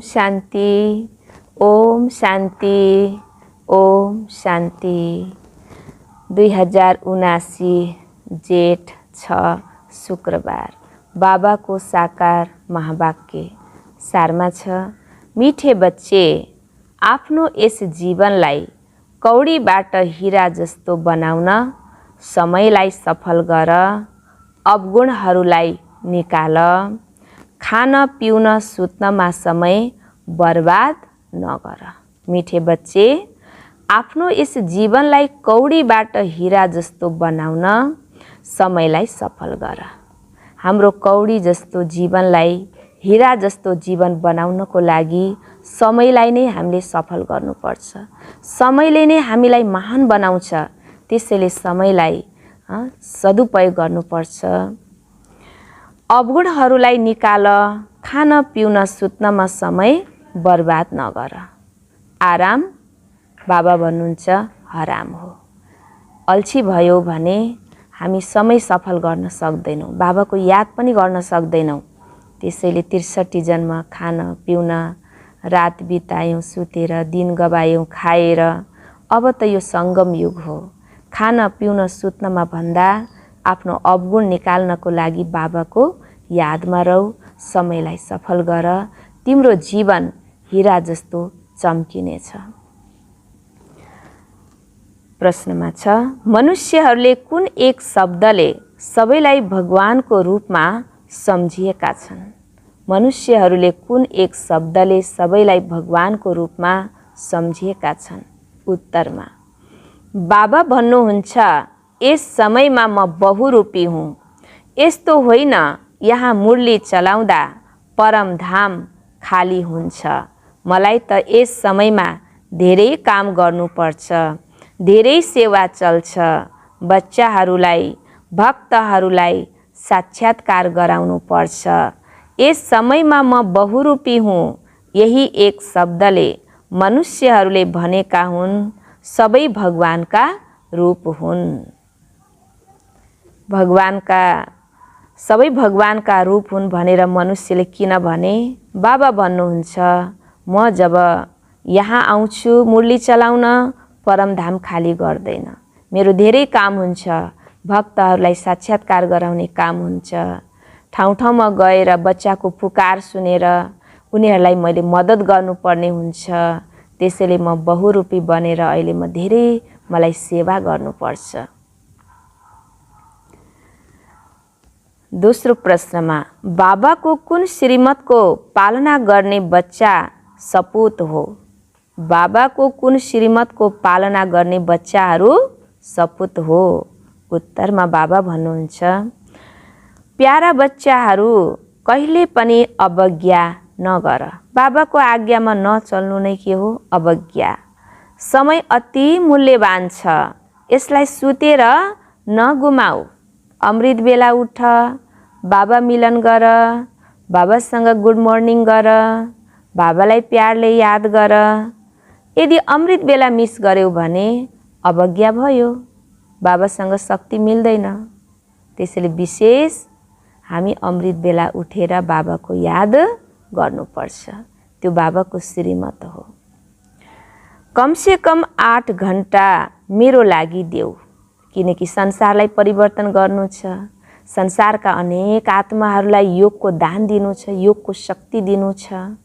शान्ति, ओम शान्ति, ओम शान्ति। 2079 जेठ 6 शुक्रबार। बाबाको साकार महावाक्य सारमा छ, मिठे बच्चे, आफ्नो यस जीवनलाई कौडीबाट हीरा जस्तो बनाउन समयलाई सफल गर, अवगुणहरूलाई निकाल, खान पिउन सुत्नमा समय बर्बाद नगर। मिठे बच्चे, आफ्नो यस जीवनलाई कौडीबाट हीरा जस्तो बनाउन समयलाई सफल गर। हाम्रो कौडी जस्तो जीवनलाई हीरा जस्तो जीवन बनाउनको लागि समयलाई नै हामीले सफल गर्नुपर्छ। समयले नै हामीलाई महान बनाउँछ, त्यसैले समयलाई सदुपयोग गर्नुपर्छ। अवगुणहरूलाई निकाल, खान पिउन सुत्नमा समय बर्बाद नगर। आराम बाबा भन्नुहुन्छ हराम हो। अल्छी भयो भने हामी समय सफल गर्न सक्दैनौँ, बाबाको याद पनि गर्न सक्दैनौँ। त्यसैले 63 जन्म खान पिउन रात बितायौँ सुतेर, दिन गवायौँ खाएर। अब त यो सङ्गम युग हो। खान पिउन सुत्नमा भन्दा आफ्नो अवगुण निकाल्नको लागि बाबाको यादमा रहौ, समयलाई सफल गर। तिम्रो जीवन हीरा जस्तो चम्किनेछ। प्रश्नमा छ, मनुष्यहरूले कुन एक शब्दले सबैलाई भगवानको रूपमा सम्झिएका छन्? मनुष्यहरूले कुन एक शब्दले सबैलाई भगवानको रूपमा सम्झिएका छन्? उत्तरमा बाबा भन्नुहुन्छ, यस समयमा म बहुरूपी हुँ। यस्तो होइन यहाँ मुरली चलाउँदा परमधाम खाली हुन्छ। मलाई त यस समयमा धेरै काम गर्नुपर्छ, धेरै सेवा चल्छ। बच्चाहरूलाई, भक्तहरूलाई साक्षात्कार गराउनु पर्छ। यस समयमा म बहुरूपी हुँ। यही एक शब्दले मनुष्यहरूले भनेका हुन्, सबै भगवानका रूप हुन्। सबै भगवानका रूप हुन् भनेर मनुष्यले किन भने? बाबा भन्नुहुन्छ, म जब यहाँ आउँछु मुरली चलाउन, परमधाम खाली गर्दैन। मेरो धेरै काम हुन्छ। भक्तहरूलाई साक्षात्कार गराउने काम हुन्छ। ठाउँ ठाउँमा गएर बच्चाको पुकार सुनेर उनीहरूलाई मैले मद्दत गर्नुपर्ने हुन्छ। त्यसैले म बहुरूपी बनेर अहिले म धेरै मलाई सेवा गर्नुपर्छ। दोस्रो प्रश्नमा, बाबाको कुन श्रीमतको पालना गर्ने बच्चा सपूत हो? बाबाको कुन श्रीमतको पालना गर्ने बच्चाहरू सपूत हो? उत्तरमा बाबा भन्नुहुन्छ, प्यारा बच्चाहरू, कहिले पनि अवज्ञा नगर। बाबाको आज्ञामा नचल्नु नै के हो? अवज्ञा। समय अति मूल्यवान छ, यसलाई सुतेर नगुमाऊ। अमृत बेला उठ, बाबा मिलन गर, बाबासँग गुड मर्निङ गर, बाबालाई प्यारले याद गर। यदि अमृत बेला मिस गर्यौ भने अवज्ञा भयो, बाबासँग शक्ति मिल्दैन। त्यसैले विशेष हामी अमृत बेला उठेर बाबाको याद गर्नुपर्छ। त्यो बाबाको श्रीमत हो। कमसे कम 8 घण्टा मेरो लागि देऊ, किनकि संसारलाई परिवर्तन गर्नु छ। संसारका अनेक आत्माहरूलाई योगको दान दिनु छ, योगको शक्ति दिनु छ।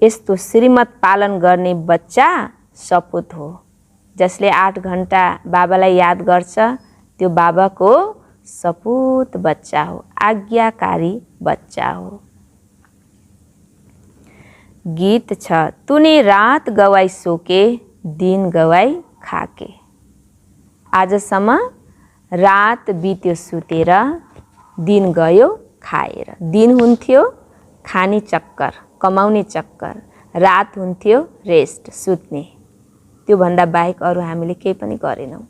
यस्तो श्रीमत पालन गर्ने बच्चा सपूत हो। जसले 8 घण्टा बाबालाई याद गर्छ, त्यो बाबाको सपूत बच्चा हो, आज्ञाकारी बच्चा हो। गीत छ, तूने रात गवाई सोके, दिन गवाई खाके। आजसम्म रात बित्यो सुतेर, दिन गयो खाएर। दिन हुन्थ्यो खाने चक्कर, कमाउने चक्कर। रात हुन्थ्यो रेस्ट, सुत्ने। त्योभन्दा बाहेक अरू हामीले केही पनि गरेनौँ।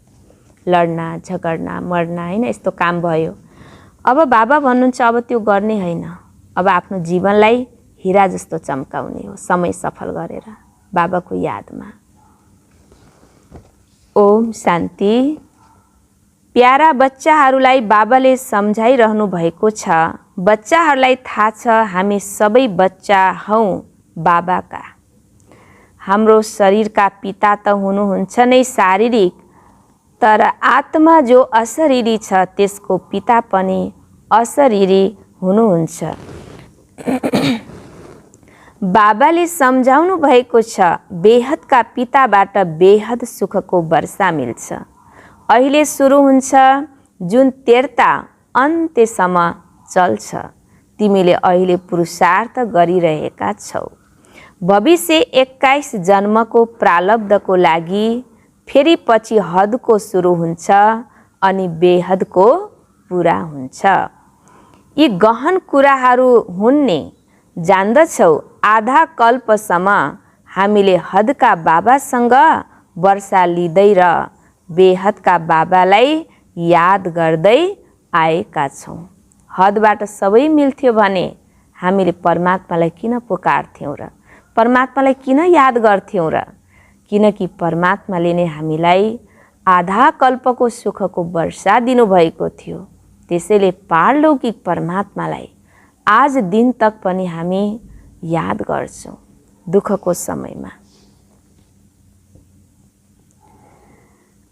लड्ना, झगड्ना, मर्ना, होइन, यस्तो काम भयो। अब बाबा भन्नुहुन्छ, अब त्यो गर्ने होइन। अब आफ्नो जीवनलाई हीरा जस्तो चम्काउने हो, समय सफल गरेर बाबाको यादमा। ओम शान्ति, प्यारा बच्चाहरूलाई बाबाले सम्झाइरहनु भएको छ। बच्चाहरूलाई थाहा छ हामी सबै बच्चा हौँ बाबाका। हाम्रो शरीरका पिता त हुनुहुन्छ नै शारीरिक, तर आत्मा जो अशरीरी छ त्यसको पिता पनि अशरीरी हुनुहुन्छ। बाबाले सम्झाउनु भएको छ बेहदका पिताबाट बेहद सुखको वर्षा मिल्छ। अहिले सुरु हुन्छ जुन तेर्ता अन्त्यसम्म चल्छ। तिमीले अहिले पुरुषार्थ गरिरहेका छौ। भविष्य 21 जन्मको प्रारब्धको लागि, फेरि पछि हदको सुरु हुन्छ अनि बेहदको पुरा हुन्छ। यी गहन कुराहरू हुन् नि, जान्दछौ। आधा कल्पसम्म हामीले हदका बाबासँग वर्षा लिँदै र बेहदका बाबालाई याद गर्दै आएका छौँ। हदबाट सबै मिल्थ्यो भने हामीले परमात्मालाई किन पुकार्थ्यौँ र परमात्मालाई किन याद गर्थ्यौँ र? किनकि परमात्माले नै हामीलाई आधा कल्पको सुखको वर्षा दिनुभएको थियो। त्यसैले पारलौकिक परमात्मालाई आज दिन तक पनि हामी याद गर्छौँ दुःखको समयमा।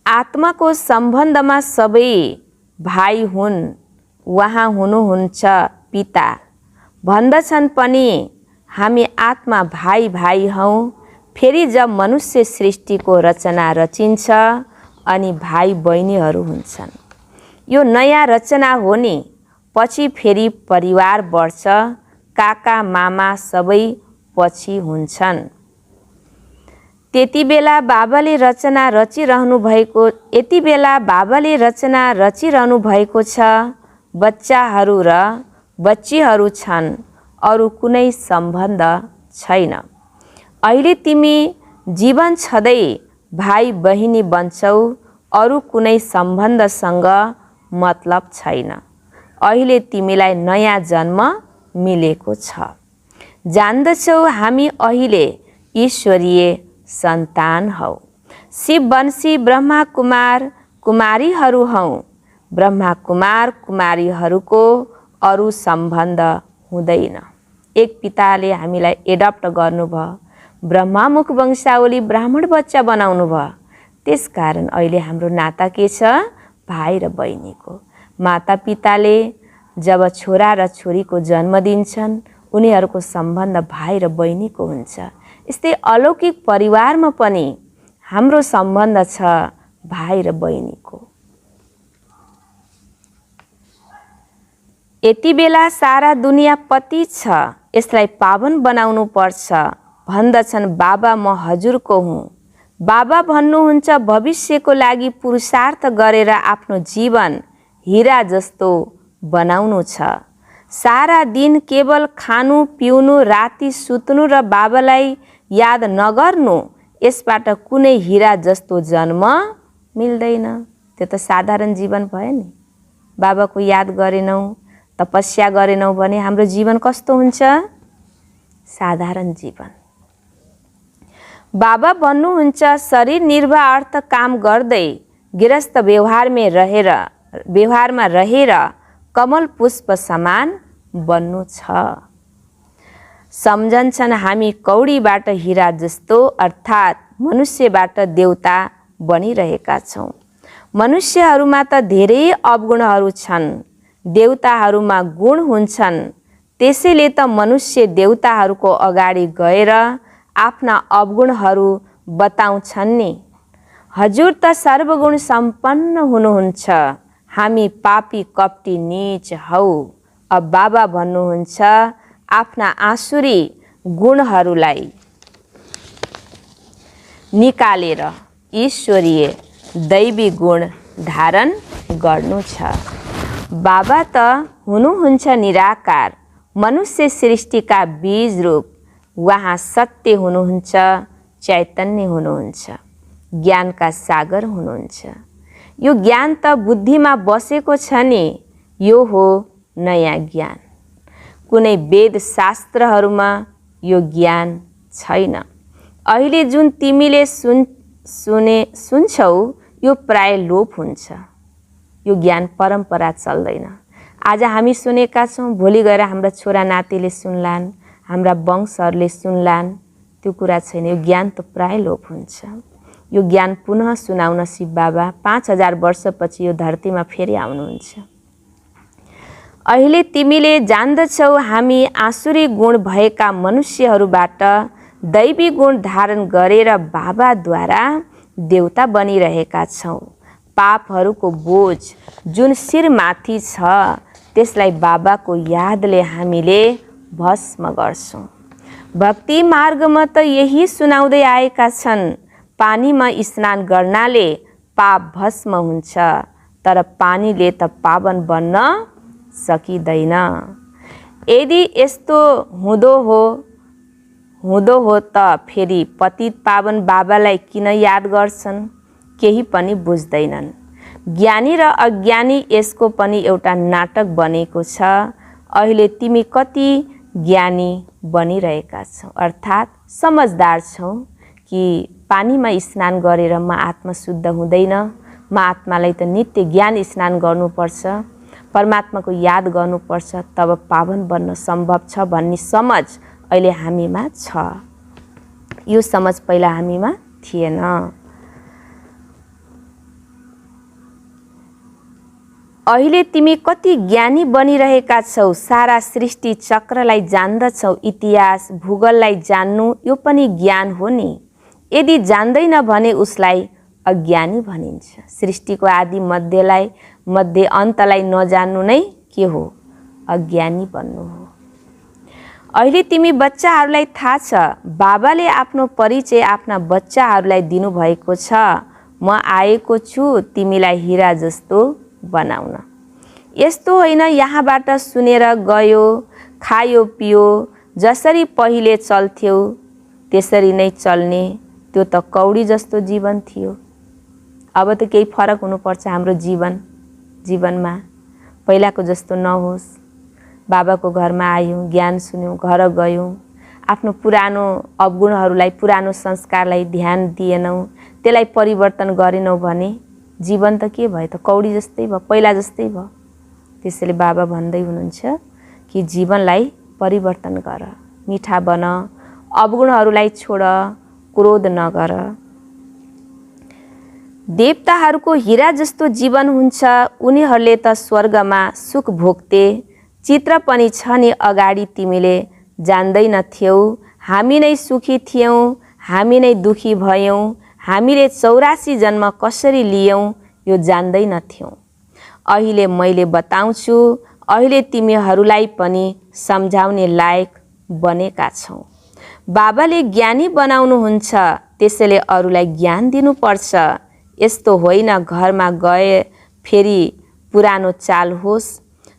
आत्माको सम्बन्धमा सबै भाइ हुन्। उहाँ हुनुहुन्छ पिता। भन्दछन् पनि हामी आत्मा भाइ भाइ हौँ। फेरि जब मनुष्य सृष्टिको रचना रचिन्छ अनि भाइ बहिनीहरू हुन्छन्। यो नयाँ रचना हो नि। पछि फेरि परिवार बढ्छ। काका मामा सबै पछि हुन्छन्। यति बेला बाबाले रचना रचिरहनु भएको छ। बच्चाहरू र बच्चीहरू छन्, अरू कुनै सम्बन्ध छैन। अहिले तिमी जीवन छँदै भाइ बहिनी बन्छौ, अरू कुनै सम्बन्धसँग मतलब छैन। अहिले तिमीलाई नयाँ जन्म मिलेको छ। जान्दछौ हामी अहिले ईश्वरीय सन्तान हौ। शिववंशी ब्रह्मा कुमार कुमारीहरू हौँ। ब्रह्मा कुमार कुमारीहरूको अरू सम्बन्ध हुँदैन। एक पिताले हामीलाई एडप्ट गर्नुभयो। ब्रह्मामुख वंशावली ब्राह्मण बच्चा बनाउनु भयो। त्यसकारण अहिले हाम्रो नाता के छ? भाइ र बहिनीको। माता पिताले जब छोरा र छोरीको जन्म दिन्छन् उनीहरूको सम्बन्ध भाइ र बहिनीको हुन्छ। यस्तै अलौकिक परिवारमा पनि हाम्रो सम्बन्ध छ भाइ र बहिनीको। यति बेला सारा दुनियाँ पतित छ। यसलाई पावन बनाउनु पर्छ। भन्दछन् बाबा म हजुरको हुँ। बाबा भन्नुहुन्छ भविष्यको लागि पुरुषार्थ गरेर आफ्नो जीवन हीरा जस्तो बनाउनु छ। सारा दिन केवल खानु पिउनु, राति सुत्नु र बाबालाई याद नगर्नु, यसबाट कुनै हीरा जस्तो जन्म मिल्दैन। त्यो त साधारण जीवन भयो नि। बाबाको याद गरेनौँ, तपस्या गरेनौँ भने हाम्रो जीवन कस्तो हुन्छ? साधारण जीवन। बाबा भन्नुहुन्छ शरीर निर्वाह अर्थ काम गर्दै गृहस्थ व्यवहारमा रहेर कमल पुष्प समान बन्नु छ। सम्झन्छन् हामी कौडीबाट हीरा जस्तो अर्थात् मनुष्यबाट देवता बनिरहेका छौँ। मनुष्यहरूमा त धेरै अवगुणहरू छन्। देवताहरूमा गुण हुन्छन्। त्यसैले त मनुष्य देवताहरूको अगाडि गएर आफ्ना अवगुणहरू बताउँछन् नि। हजुर त सर्वगुण सम्पन्न हुनुहुन्छ। हामी पापी कपटी नीच हौ। अब बाबा भन्नुहुन्छ आफ्ना आसुरी गुणहरूलाई निकालेर ईश्वरीय दैवी गुण धारण गर्नु छ। बाबा त हुनुहुन्छ निराकार, मनुष्य सृष्टिका बीज रूप। उहाँ सत्य हुनुहुन्छ, चैतन्य हुनुहुन्छ, ज्ञानका सागर हुनुहुन्छ। यो ज्ञान त बुद्धिमा बसेको छ नि। यो हो नयाँ ज्ञान। कुनै वेद शास्त्रहरूमा यो ज्ञान छैन। अहिले जुन तिमीले सुन्छौ यो प्राय लोप हुन्छ। यो ज्ञान परम्परा चल्दैन। आज हामी सुनेका छौँ, भोलि गएर हाम्रा छोरा नातिले सुन्लान्, हाम्रा वंशहरूले सुन्लान्, त्यो कुरा छैन। यो ज्ञान त प्राय लोप हुन्छ। यो ज्ञान पुनः सुनाउन शिव बाबा 5000 वर्षपछि यो धरतीमा फेरि आउनुहुन्छ। अहिले तिमीले जान्दछौ हामी आसुरी गुण भएका मनुष्यहरूबाट दैवी गुण धारण गरेर बाबाद्वारा देवता बनिरहेका छौँ। पापहरूको बोझ जुन शिरमाथि छ त्यसलाई बाबाको यादले हामीले भस्म गर्छौँ। भक्ति मार्गमा त यही सुनाउँदै आएका छन्, पानीमा स्नान गर्नाले पाप भस्म हुन्छ, तर पानीले त पावन बन्न सकिँदैन। यदि यस्तो हुँदो हो त फेरि पतित पावन बाबालाई किन याद गर्छन्? केही पनि बुझ्दैनन्। ज्ञानी र अज्ञानी यसको पनि एउटा नाटक बनेको छ। अहिले तिमी कति ज्ञानी बनिरहेका छौ, अर्थात् समझदार छौ कि पानीमा स्नान गरेर म आत्मा शुद्ध हुँदैन, म आत्मालाई त नित्य ज्ञान स्नान गर्नुपर्छ, परमात्माको याद गर्नुपर्छ, तब पावन बन्न सम्भव छ भन्ने समझ अहिले हामीमा छ। यो समझ पहिला हामीमा थिएन। अहिले तिमी कति ज्ञानी बनिरहेका छौ, सारा सृष्टि चक्रलाई जान्दछौ, इतिहास भूगोललाई जान्नु यो पनि ज्ञान हो नि। यदि जान्दैन भने उसलाई अज्ञानी भनिन्छ। सृष्टिको आदि मध्य अन्तलाई नजान्नु नै के हो? अज्ञानी बन्नु हो। अहिले तिमी बच्चाहरूलाई थाहा छ, बाबाले आफ्नो परिचय आफ्ना बच्चाहरूलाई दिनुभएको छ। म आएको छु तिमीलाई हिरा जस्तो बनाउन। यस्तो होइन यहाँबाट सुनेर गयो, खायो पियो, जसरी पहिले चल्थ्यौ त्यसरी नै चल्ने, त्यो त कौडी जस्तो जीवन थियो। अब त केही फरक हुनुपर्छ हाम्रो जीवनमा। पहिलाको जस्तो नहोस्। बाबाको घरमा आयौँ, ज्ञान सुन्यौँ, घर गयौँ, आफ्नो पुरानो अवगुणहरूलाई, पुरानो संस्कारलाई ध्यान दिएनौँ, त्यसलाई परिवर्तन गरेनौँ भने जीवन त के भयो त? कौडी जस्तै भयो, पहिला जस्तै भयो। त्यसैले बाबा भन्दै हुनुहुन्छ कि जीवनलाई परिवर्तन गर, मिठा बन, अवगुणहरूलाई छोड, क्रोध नगर। देवताहरूको हिरा जस्तो जीवन हुन्छ, उनीहरूले त स्वर्गमा सुख भोग्थे। चित्र पनि छ नि अगाडि तिमीले जान्दैनथ्यौ। हामी नै सुखी थियौँ, हामी नै दुखी भयौँ, हामीले 84 जन्म कसरी लियौँ यो जान्दैनथ्यौँ। अहिले मैले बताउँछु, अहिले तिमीहरूलाई पनि सम्झाउने लायक बनेका छौँ। बाबाले ज्ञानी बनाउनुहुन्छ, त्यसैले अरूलाई ज्ञान दिनुपर्छ। यस्तो होइन घरमा गए फेरि पुरानो चाल होस्।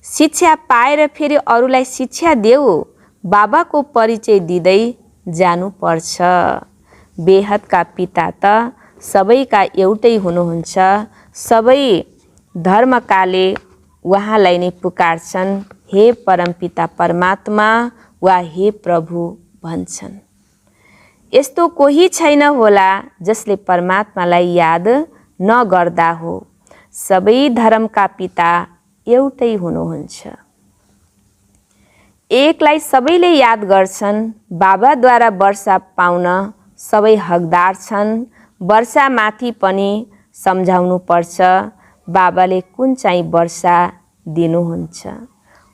शिक्षा पाएर फेरि अरूलाई शिक्षा देऊ। बाबाको परिचय दिँदै जानुपर्छ। बेहदका पिता त सबैका एउटै हुनुहुन्छ। सबै धर्मकाले उहाँलाई नै पुकार्छन्, हे परमपिता परमात्मा वा हे प्रभु भन्छन्। यस्तो कोही छैन होला जसले परमात्मालाई याद नगर्दा हो। सबै धर्मका पिता एउटै हुनुहुन्छ। एकलाई सबैले याद गर्छन्। बाबाद्वारा वर्षा पाउन सबै हकदार छन्। वर्षामाथि पनि सम्झाउनु पर्छ, बाबाले कुन चाहिँ वर्षा दिनुहुन्छ,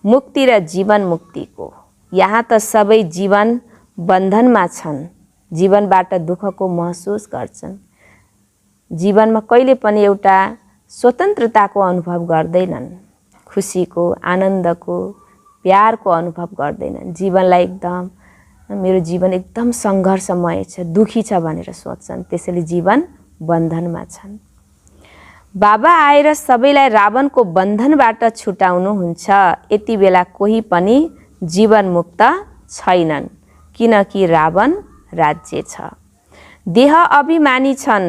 मुक्ति र जीवन मुक्तिको। यहाँ त सबै जीवन बन्धनमा छन्, जीवनबाट दुःखको महसुस गर्छन्, जीवनमा कहिले पनि एउटा स्वतन्त्रताको अनुभव गर्दैनन्, खुसीको, आनन्दको, प्यारको अनुभव गर्दैनन्। जीवनलाई एकदम मेरो जीवन एकदम सङ्घर्षमय छ, दुखी छ भनेर सोच्छन्, त्यसैले जीवन बन्धनमा छन्। बाबा आएर सबैलाई रावणको बन्धनबाट छुटाउनुहुन्छ। यति बेला कोही पनि जीवन मुक्त छैनन्, किनकि रावण राज्य छ। देह अभिमानी छन्।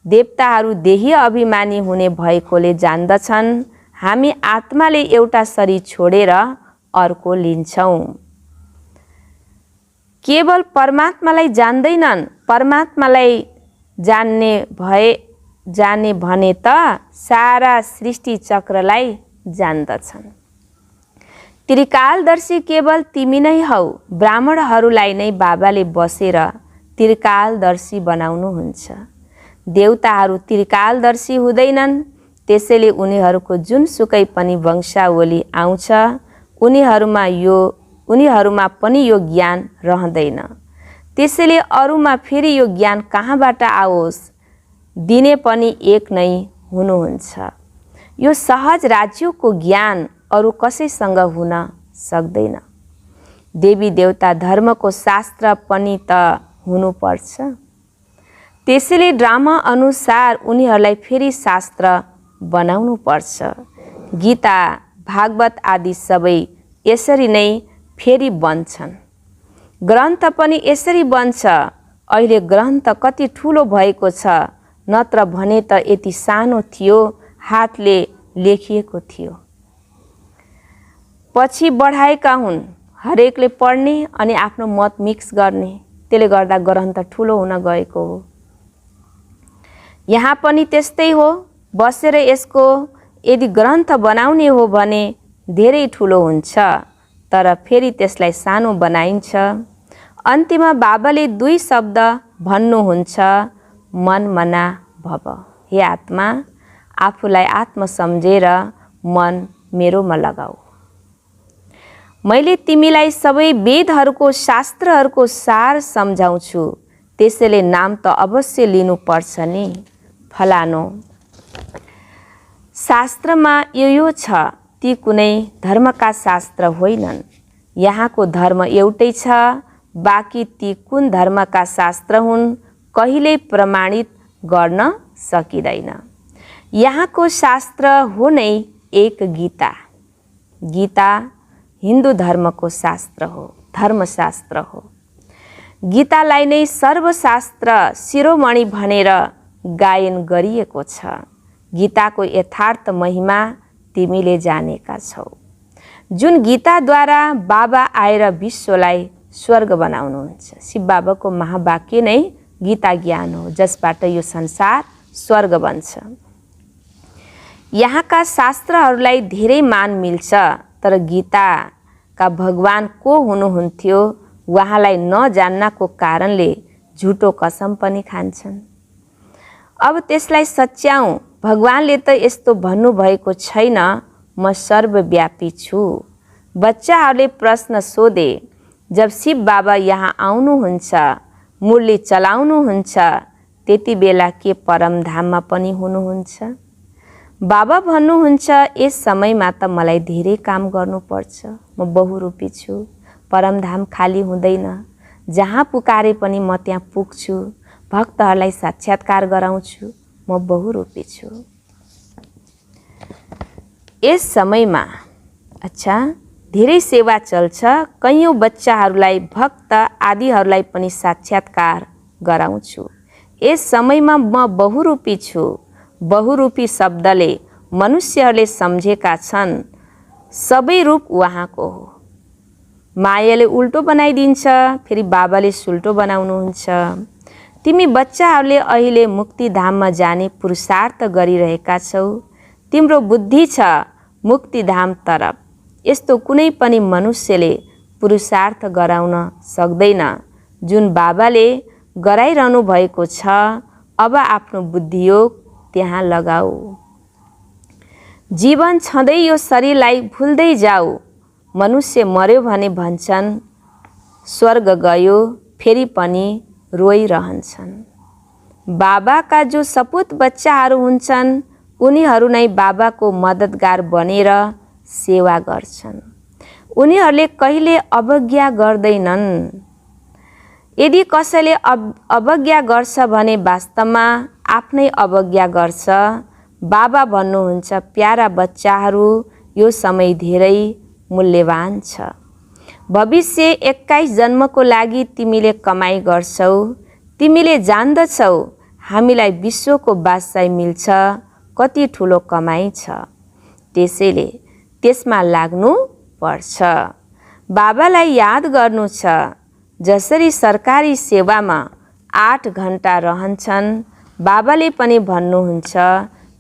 देवताहरू देही अभिमानी हुने भएकोले जान्दछन् हामी आत्माले एउटा शरीर छोडेर अर्को लिन्छौँ। केवल परमात्मालाई जान्दैनन्। परमात्मालाई जान्ने भए जाने भने त सारा सृष्टि चक्रलाई जान्दछन्। त्रिकालदर्शी केवल तिमी नै हौ। ब्राह्मणहरूलाई नै बाबाले बसेर त्रिकालदर्शी बनाउनुहुन्छ। देवताहरू त्रिकालदर्शी हुँदैनन्, त्यसैले उनीहरूको जुनसुकै पनि वंशावली आउँछ उनीहरूमा पनि यो ज्ञान रहँदैन। त्यसैले अरूमा फेरि यो ज्ञान कहाँबाट आओस्, दिने पनि एक नै हुनुहुन्छ। यो सहज राज्यको ज्ञान अरू कसैसँग हुन सक्दैन। देवी देवता धर्मको शास्त्र पनि त हुनुपर्छ। त्यसैले ड्रामा अनुसार उनीहरूलाई फेरि शास्त्र बनाउनु पर्छ। गीता, भागवत आदि सबै यसरी नै फेरि बन्छन्। ग्रन्थ पनि यसरी बन्छ। अहिले ग्रन्थ कति ठुलो भएको छ, नत्र भने त यति सानो थियो, हातले लेखिएको थियो। पछि बढाएका हुन्, हरेकले पढ्ने अनि आफ्नो मत मिक्स गर्ने, त्यसले गर्दा ग्रन्थ ठुलो हुन गएको हो। यहाँ पनि त्यस्तै हो। बसेर यसको यदि ग्रन्थ बनाउने हो भने धेरै ठुलो हुन्छ, तर फेरि त्यसलाई सानो बनाइन्छ। अन्त्यमा बाबाले 2 शब्द भन्नुहुन्छ, मन मना भव। हे आत्मा, आफूलाई आत्मा सम्झेर मन मेरोमा लगाऊ। मैले तिमीलाई सबै वेदहरूको शास्त्रहरूको सार सम्झाउँछु, त्यसैले नाम त अवश्य लिनुपर्छ नि। फलानो शास्त्रमा यो छ, ती कुनै धर्मका शास्त्र होइनन्। यहाँको धर्म एउटै छ, बाँकी ती कुन धर्मका शास्त्र हुन् कहिल्यै प्रमाणित गर्न सकिँदैन। यहाँको शास्त्र हो नै एक गीता। गीता हिन्दू धर्मको शास्त्र हो, धर्मशास्त्र हो। गीतालाई नै सर्वशास्त्र शिरोमणि भनेर गायन गरिएको छ। गीताको यथार्थ महिमा तिमीले जानेका छौ। जुन गीताद्वारा बाबा आएर विश्वलाई स्वर्ग बनाउनुहुन्छ। शिव बाबाको महावाक्य नै गीता ज्ञान हो, जसबाट यो संसार स्वर्ग बन्छ। यहाँका शास्त्रहरूलाई धेरै मान मिल्छ, तर गीताका भगवान को हुनुहुन्थ्यो उहाँलाई नजान्नको कारणले झुटो कसम पनि खान्छन्। अब त्यसलाई सच्याउँ। भगवानले त यस्तो भन्नुभएको छैन, म सर्वव्यापी छु। बच्चाहरूले प्रश्न सोधे, जब शिव बाबा यहाँ आउनुहुन्छ, मुरली चलाउनुहुन्छ, त्यति बेला के परमधाममा पनि हुनुहुन्छ? बाबा भन्नुहुन्छ, यस समयमा त मलाई धेरै काम गर्नुपर्छ। म बहुरूपी छु। परमधाम खाली हुँदैन। जहाँ पुकारे पनि म त्यहाँ पुग्छु। भक्तहरूलाई साक्षात्कार गराउँछु। म बहुरूपी छु। यस समयमा धेरै सेवा चल्छ। कैयौँ बच्चाहरूलाई, भक्त आदिहरूलाई पनि साक्षात्कार गराउँछु। यस समयमा म बहुरूपी छु। बहुरूपी शब्दले मनुष्यहरूले सम्झेका छन्, सबै रूप उहाँको हो। मायाले उल्टो बनाइदिन्छ, फेरि बाबाले सुल्टो बनाउनुहुन्छ। तिमी बच्चाहरूले अहिले मुक्तिधाममा जाने पुरुषार्थ गरिरहेका छौ। तिम्रो बुद्धि छ मुक्तिधाम तरफ। यस्तो कुनै पनि मनुष्यले पुरुषार्थ गराउन सक्दैन जुन बाबाले गराइरहनु भएको छ। अब आफ्नो बुद्धियोग त्यहाँ लगाऊ। जीवन छँदै यो शरीरलाई भुल्दै जाऊ। मनुष्य मर्यो भने भन्छन् स्वर्ग गयो, फेरि पनि रोइरहन्छन्। बाबाका जो सपुत बच्चाहरू हुन्छन्, उनीहरू नै बाबाको मद्दतगार बनेर सेवा गर्छन्। उनीहरूले कहिले अवज्ञा गर्दैनन्। यदि कसैले अवज्ञा गर्छ भने वास्तवमा आफ्नै अवज्ञा गर्छ। बाबा भन्नुहुन्छ, प्यारा बच्चाहरू, यो समय धेरै मूल्यवान छ। भविष्य 21 जन्मको लागि तिमीले कमाई गर्छौ। तिमीले जान्दछौ हामीलाई विश्वको बादशाही मिल्छ, कति ठुलो कमाई छ। त्यसैले त्यसमा लाग्नु पर्छ। बाबालाई याद गर्नु छ। जसरी सरकारी सेवामा 8 घण्टा रहन्छन्, बाबाले पनि भन्नुहुन्छ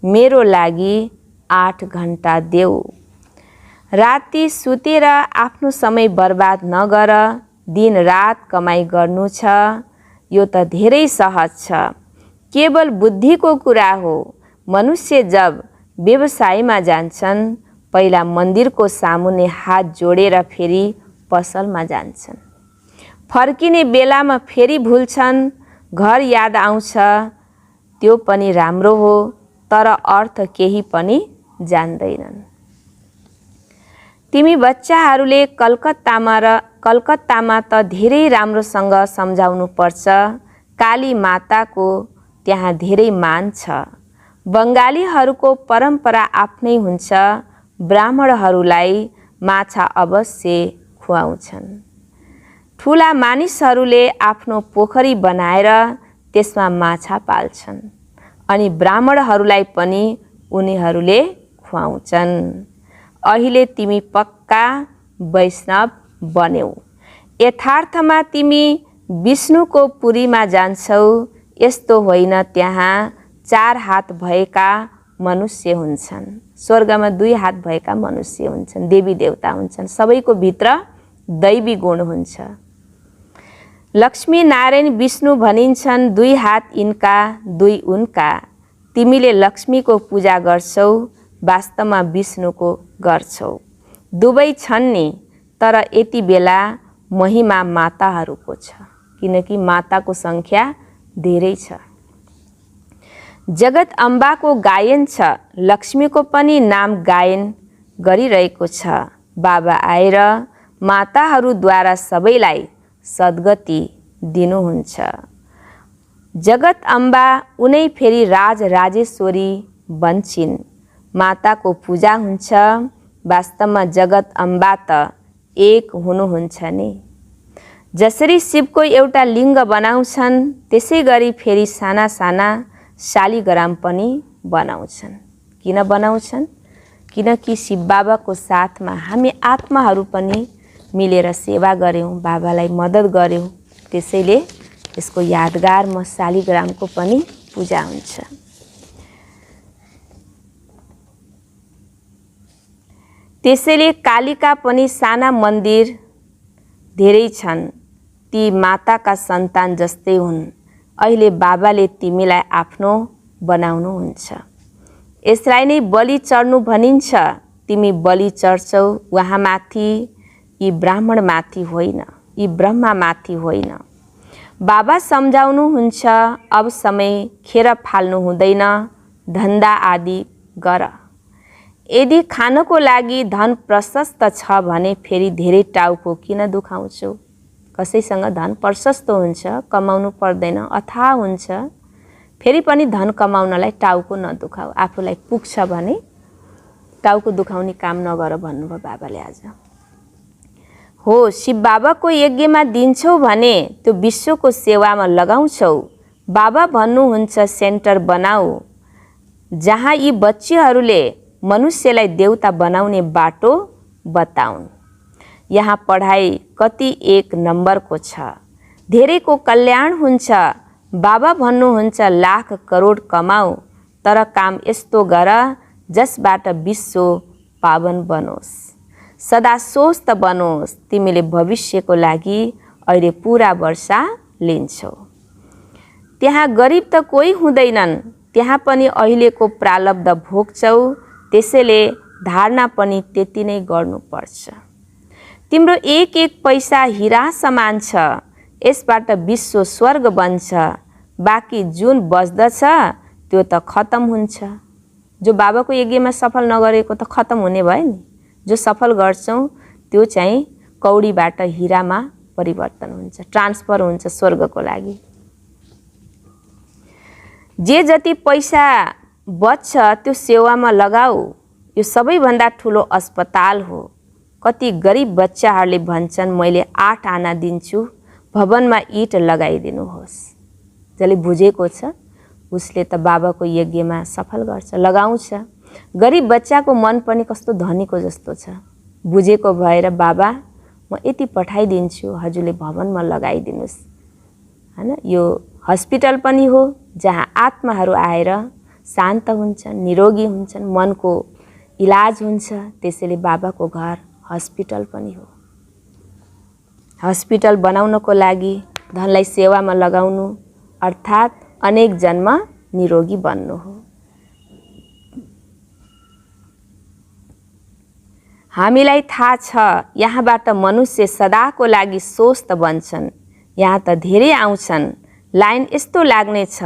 मेरो लागि 8 घण्टा देऊ। राति सुतेर आफ्नो समय बर्बाद नगर, दिन रात कमाई गर्नु छ। यो त धेरै सहज छ, केवल बुद्धिको कुरा हो। मनुष्य जब व्यवसायमा जान्छन् पहिला मन्दिरको सामुन्ने हात जोडेर फेरि पसलमा जान्छन्। फर्किने बेलामा फेरि भुल्छन्, घर याद आउँछ। त्यो पनि राम्रो हो, तर अर्थ केही पनि जान्दैनन्। तिमी बच्चाहरूले कलकत्तामा त धेरै राम्रोसँग सम्झाउनु पर्छ। काली माताको त्यहाँ धेरै मान छ। बङ्गालीहरूको परम्परा आफ्नै हुन्छ। ब्राह्मणहरूलाई माछा अवश्य खुवाउँछन्। ठुला मानिसहरूले आफ्नो पोखरी बनाएर त्यसमा माछा पाल्छन् अनि ब्राह्मणहरूलाई पनि उनीहरूले खुवाउँछन्। अहिले तिमी पक्का वैष्णव बन्यौ। यथार्थमा तिमी विष्णुको पुरीमा जान्छौ। यस्तो होइन, त्यहाँ 4 हात भएका मनुष्य हुन्छन्। स्वर्गमा 2 हात भएका मनुष्य हुन्छन्, देवी देवता हुन्छन्। सबैको भित्र दैवी गुण हुन्छ। लक्ष्मी नारायण विष्णु भनिन्छन्, 2 हात यिनका 2 उनका। तिमीले लक्ष्मीको पूजा गर्छौ, वास्तवमा विष्णुको गर्छौ। दुवै छन् नि, तर यति बेला महिमा माताहरूको छ, किनकि माताको सङ्ख्या धेरै छ। जगत अम्बाको गायन छ, लक्ष्मीको पनि नाम गायन गरिरहेको छ। बाबा आएर माताहरूद्वारा सबैलाई सद्गति दिनुहुन्छ। जगत अम्बा उनै फेरि राजेश्वरी बन्छिन्। माताको पूजा हुन्छ। वास्तवमा जगत अम्बा त एक हुनुहुन्छ नि। जसरी शिवको एउटा लिङ्ग बनाउँछन् त्यसै गरी फेरि साना साना शालिग्राम पनि बनाउँछन्। किन बनाउँछन्? किनकि शिव बाबाको साथमा हामी आत्माहरू पनि मिलेर सेवा गर्यौँ, बाबालाई मद्दत गर्यौँ। त्यसैले यसको यादगारमा शालिग्रामको पनि पूजा हुन्छ। त्यसैले कालीका पनि साना मन्दिर धेरै छन्। ती माताका सन्तान जस्तै हुन्। अहिले बाबाले तिमीलाई आफ्नो बनाउनुहुन्छ। यसलाई नै बलि चढ्नु भनिन्छ। तिमी बलि चढ्छौ उहाँमाथि, यी ब्राह्मणमाथि होइन, यी ब्रह्मामाथि होइन। बाबा सम्झाउनुहुन्छ, अब समय खेर फाल्नु हुँदैन, धन्दा आदि गर। यदि खानको लागि धन प्रशस्त छ भने फेरि धेरै टाउको किन दुखाउँछौ? कसैसँग धन प्रशस्त हुन्छ, कमाउनु पर्दैन, अथाह हुन्छ, फेरि पनि धन कमाउनलाई टाउको नदुखाऊ। आफूलाई पुग्छ भने टाउको दुखाउने काम नगर भन्नुभयो बाबाले आज। हो, शिव बाबाको यज्ञमा दिन्छौ भने त्यो विश्वको सेवामा लगाउँछौ। बाबा भन्नुहुन्छ सेन्टर बनाऊ जहाँ यी बच्चीहरूले मनुष्यलाई देवता बनाउने बाटो बताउन्। यहाँ पढाइ कति 1 नम्बरको छ, धेरैको कल्याण हुन्छ। बाबा भन्नुहुन्छ लाख करोड कमाऊ, तर काम यस्तो गर जसबाट विश्व पावन बनोस्, सदा स्वस्थ बनोस्। तिमीले भविष्यको लागि अहिले पुरा वर्षा लिन्छौ। त्यहाँ गरिब त कोही हुँदैनन्, त्यहाँ पनि अहिलेको प्रारब्ध भोग्छौ। त्यसैले धारणा पनि त्यति नै गर्नुपर्छ। तिम्रो एक एक पैसा हिरा समान छ। यसबाट विश्व स्वर्ग बन्छ। बाँकी जुन बच्दछ त्यो त खतम हुन्छ। जो बाबाको यज्ञमा सफल नगरेको त खतम हुने भयो नि। जो सफल गर्छौँ त्यो चाहिँ कौडीबाट हिरामा परिवर्तन हुन्छ, ट्रान्सफर हुन्छ स्वर्गको लागि। जे जति पैसा बच्छ त्यो सेवामा लगाऊ। यो सबैभन्दा ठुलो अस्पताल हो। कति गरिब बच्चाहरूले भन्छन् मैले 8 आना दिन्छु, भवनमा इट लगाइदिनुहोस्। जसले बुझेको छ उसले त बाबाको यज्ञमा सफल गर्छ, लगाउँछ। गरिब बच्चाको मन पनि कस्तो धनीको जस्तो छ। बुझेको भएर बाबा म यति पठाइदिन्छु, हजुरले भवनमा लगाइदिनुहोस्। हैन, यो हस्पिटल पनि हो, जहाँ आत्माहरू आएर शान्त हुन्छन्, निरोगी हुन्छन्, मनको इलाज हुन्छ। त्यसैले बाबाको घर हस्पिटल पनि हो। हस्पिटल बनाउनको लागि धनलाई सेवामा लगाउनु अर्थात् अनेक जन्म निरोगी बन्नु हो। हामीलाई थाहा छ यहाँबाट मनुष्य सदाको लागि स्वस्थ बन्छन्। यहाँ त धेरै आउँछन्, लाइन यस्तो लाग्ने छ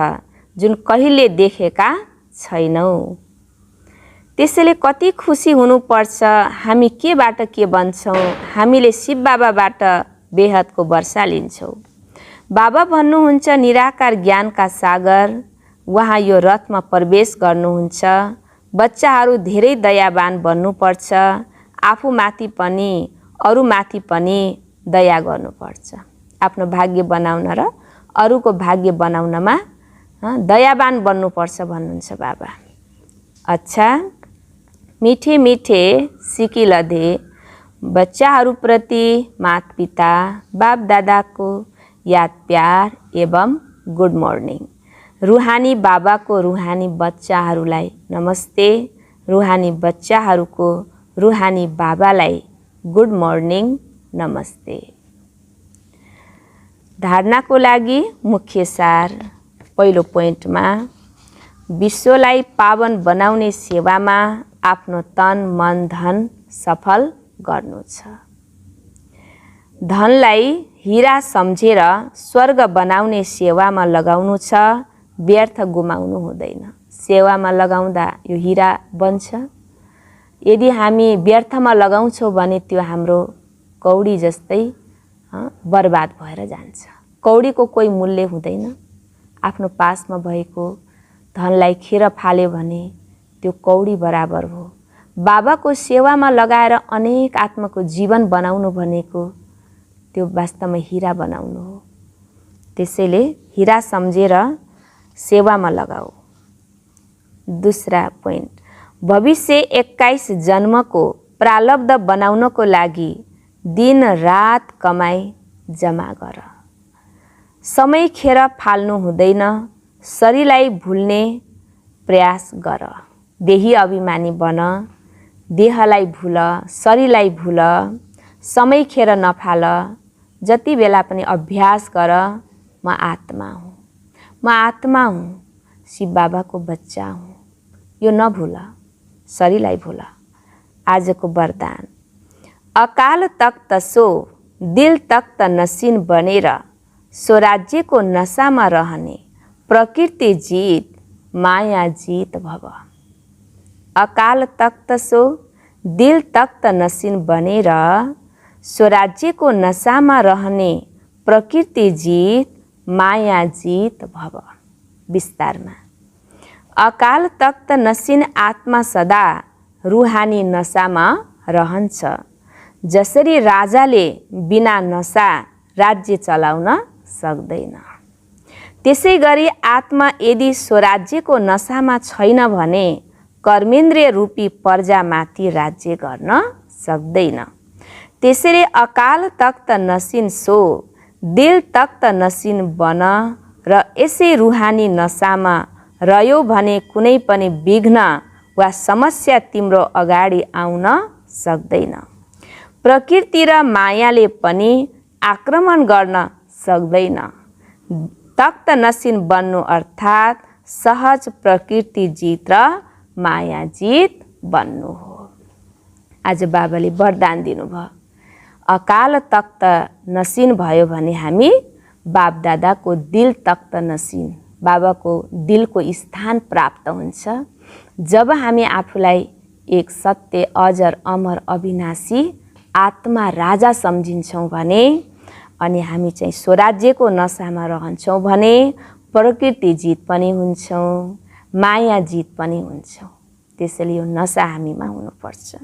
जुन कहिले देखेका छैनौँ। त्यसैले कति खुसी हुनुपर्छ। हामी केबाट के बन्छौँ? हामीले शिव बाबाबाट बेहदको वर्षा लिन्छौँ। बाबा भन्नुहुन्छ निराकार ज्ञानका सागर। उहाँ यो रथमा प्रवेश गर्नुहुन्छ। बच्चाहरू धेरै दयावान बन्नुपर्छ। आफूमाथि पनि अरूमाथि पनि दया गर्नुपर्छ। आफ्नो भाग्य बनाउन र अरूको भाग्य बनाउनमा दयावान बन्नुपर्छ भन्नुहुन्छ बाबा। अच्छा, मिठे मिठे सिकिलधे बच्चाहरूप्रति माता-पिता बाप दादाको याद प्यार एवं गुड मर्निङ। रुहानी बाबाको रुहानी बच्चाहरूलाई नमस्ते। रुहानी बच्चाहरूको रुहानी बाबालाई गुड मर्निङ नमस्ते। धारणाको लागि मुख्य सार। पहिलो पोइन्टमा विश्वलाई पावन बनाउने सेवामा आफ्नो तन मन धन सफल गर्नु छ। धनलाई हीरा सम्झेर स्वर्ग बनाउने सेवामा लगाउनु छ। व्यर्थ गुमाउनु हुँदैन। सेवामा लगाउँदा यो हीरा बन्छ। यदि हामी व्यर्थमा लगाउँछौँ भने त्यो हाम्रो कौडी जस्तै बर्बाद भएर जान्छ। कौडीको कोही मूल्य हुँदैन। आफ्नो पासमा भएको धनलाई खेर फाल्यो भने त्यो कौडी बराबर हो। बाबाको सेवामा लगाएर अनेक आत्माको जीवन बनाउनु भनेको त्यो वास्तवमा हीरा बनाउनु हो। त्यसैले हीरा सम्झेर सेवामा लगाऊ। दूसरा पोइन्ट, भविष्य 21 जन्मको प्रारब्ध बनाउनको लागि दिन रात कमाई जमा गर। समय खेर फाल्नु हुँदैन। शरीरलाई भुल्ने प्रयास गर। देही अभिमानी बन। देहलाई भुल, शरीरलाई भुल, समय खेर नफाल। जति बेला पनि अभ्यास गर, म आत्मा हुँ, म आत्मा हुँ, शिव बाबाको बच्चा हुँ। यो नभुल, शरीरलाई भुल। आजको वरदान, अकाल तख्त सो दिल तख्त नसिन बनेर स्वराज्यको नशामा रहने प्रकृति जीत माया जीत भव। अकाल तख्त सो दिल तख्त नसिन बनेर स्वराज्यको नशामा रहने प्रकृति जीत माया जीत भव। विस्तारमा, अकाल तख्त नसिन आत्मा सदा रुहानी नशामा रहन्छ। जसरी राजाले बिना नशा राज्य चलाउन सक्दैन, त्यसै गरी आत्मा यदि स्वराज्यको नशामा छैन भने कर्मेन्द्रिय रूपी पर्जामाथि राज्य गर्न सक्दैन। त्यसैले अकाल तख्त नसिन सो दिल तख्त नसिन बन र यसै रुहानी नशामा रह्यो भने कुनै पनि विघ्न वा समस्या तिम्रो अगाडि आउन सक्दैन। प्रकृति र मायाले पनि आक्रमण गर्न सक्दैन। तख्त नसिन बन्नु अर्थात् सहज प्रकृति जीत र माया जीत बन्नु हो। आज बाबाले वरदान दिनुभयो। अकाल तख्त नसिन भयो भने हामी बाप दादाको दिल तख्त नसिन, बाबाको दिलको स्थान प्राप्त हुन्छ। जब हामी आफूलाई एक सत्य अजर अमर अविनाशी आत्मा राजा सम्झिन्छौँ भने अनि हामी चाहिँ स्वराज्यको नशामा रहन्छौँ भने प्रकृति जीत पनि हुन्छौँ, माया जीत पनि हुन्छौँ। त्यसैले यो नशा हामीमा हुनुपर्छ।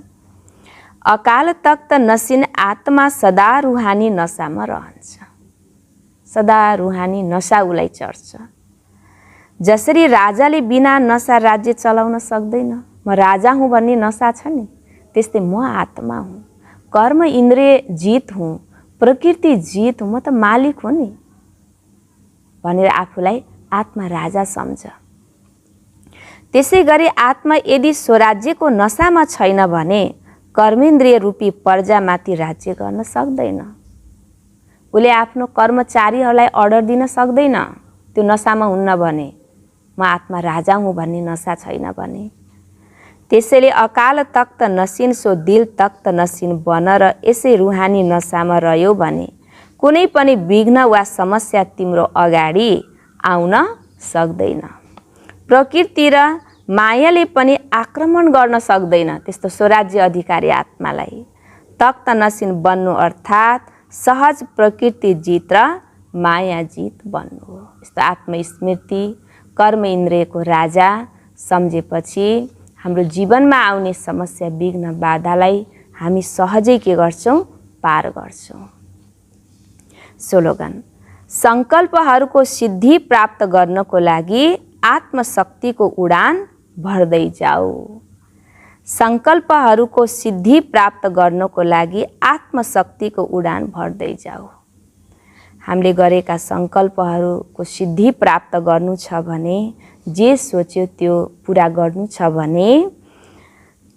अकाल तख्त नसिन आत्मा सदा रुहानी नशामा रहन्छ। सदा रुहानी नशा उसलाई चढ्छ। जसरी राजाले बिना नशा राज्य चलाउन सक्दैन, म राजा हुँ भन्ने नशा छ नि, त्यस्तै म आत्मा हुँ, कर्म इन्द्रिय जीत हुँ, प्रकृति जीत हुँ, म त मालिक हुँ नि भनेर आफूलाई आत्मा राजा सम्झ। त्यसै गरी आत्मा यदि स्वराज्यको नशामा छैन भने कर्मेन्द्रिय रूपी प्रजामाथि राज्य गर्न सक्दैन। उसले आफ्नो कर्मचारीहरूलाई अर्डर दिन सक्दैन त्यो नशामा हुन्न भने, म आत्मा राजा हुँ भन्ने नशा छैन भने। त्यसैले अकाल तख्त नसिन सो दिल तख्त नसिन बन र यसै रुहानी नशामा रह्यो भने कुनै पनि विघ्न वा समस्या तिम्रो अगाडि आउन सक्दैन। प्रकृति र मायाले पनि आक्रमण गर्न सक्दैन त्यस्तो स्वराज्य अधिकारी आत्मालाई। तख्त नसिन बन्नु अर्थात् सहज प्रकृति जित र माया जित बन्नु हो। यस्तो आत्मस्मृति कर्म इन्द्रियको राजा सम्झेपछि हाम्रो जीवनमा आउने समस्या विघ्न बाधालाई हामी सहजै के गर्छौँ? पार गर्छौँ। स्लोगन: सङ्कल्पहरूको सिद्धि प्राप्त गर्नको लागि आत्मशक्तिको उडान भर्दै जाऊ। सङ्कल्पहरूको सिद्धि प्राप्त गर्नको लागि आत्मशक्तिको उडान भर्दै जाऊ। हामीले गरेका सङ्कल्पहरूको सिद्धि प्राप्त गर्नु छ भने, जे सोच्यो त्यो पुरा गर्नु छ भने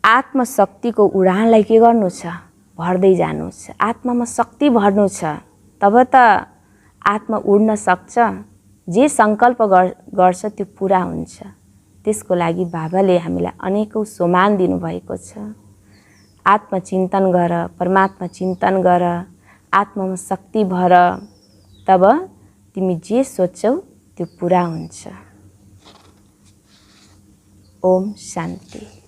आत्मशक्तिको उडानलाई के गर्नु छ? भर्दै जानु छ। आत्मामा शक्ति भर्नु छ, तब त आत्मा उड्न सक्छ। जे सङ्कल्प गर्छ त्यो पुरा हुन्छ। त्यसको लागि बाबाले हामीलाई अनेकौँ सोमान दिनुभएको छ। आत्मचिन्तन गर, परमात्मा चिन्तन गर, आत्मामा शक्ति भर, तब तिमी जे सोच्छौ त्यो पुरा हुन्छ। ओम शान्ति।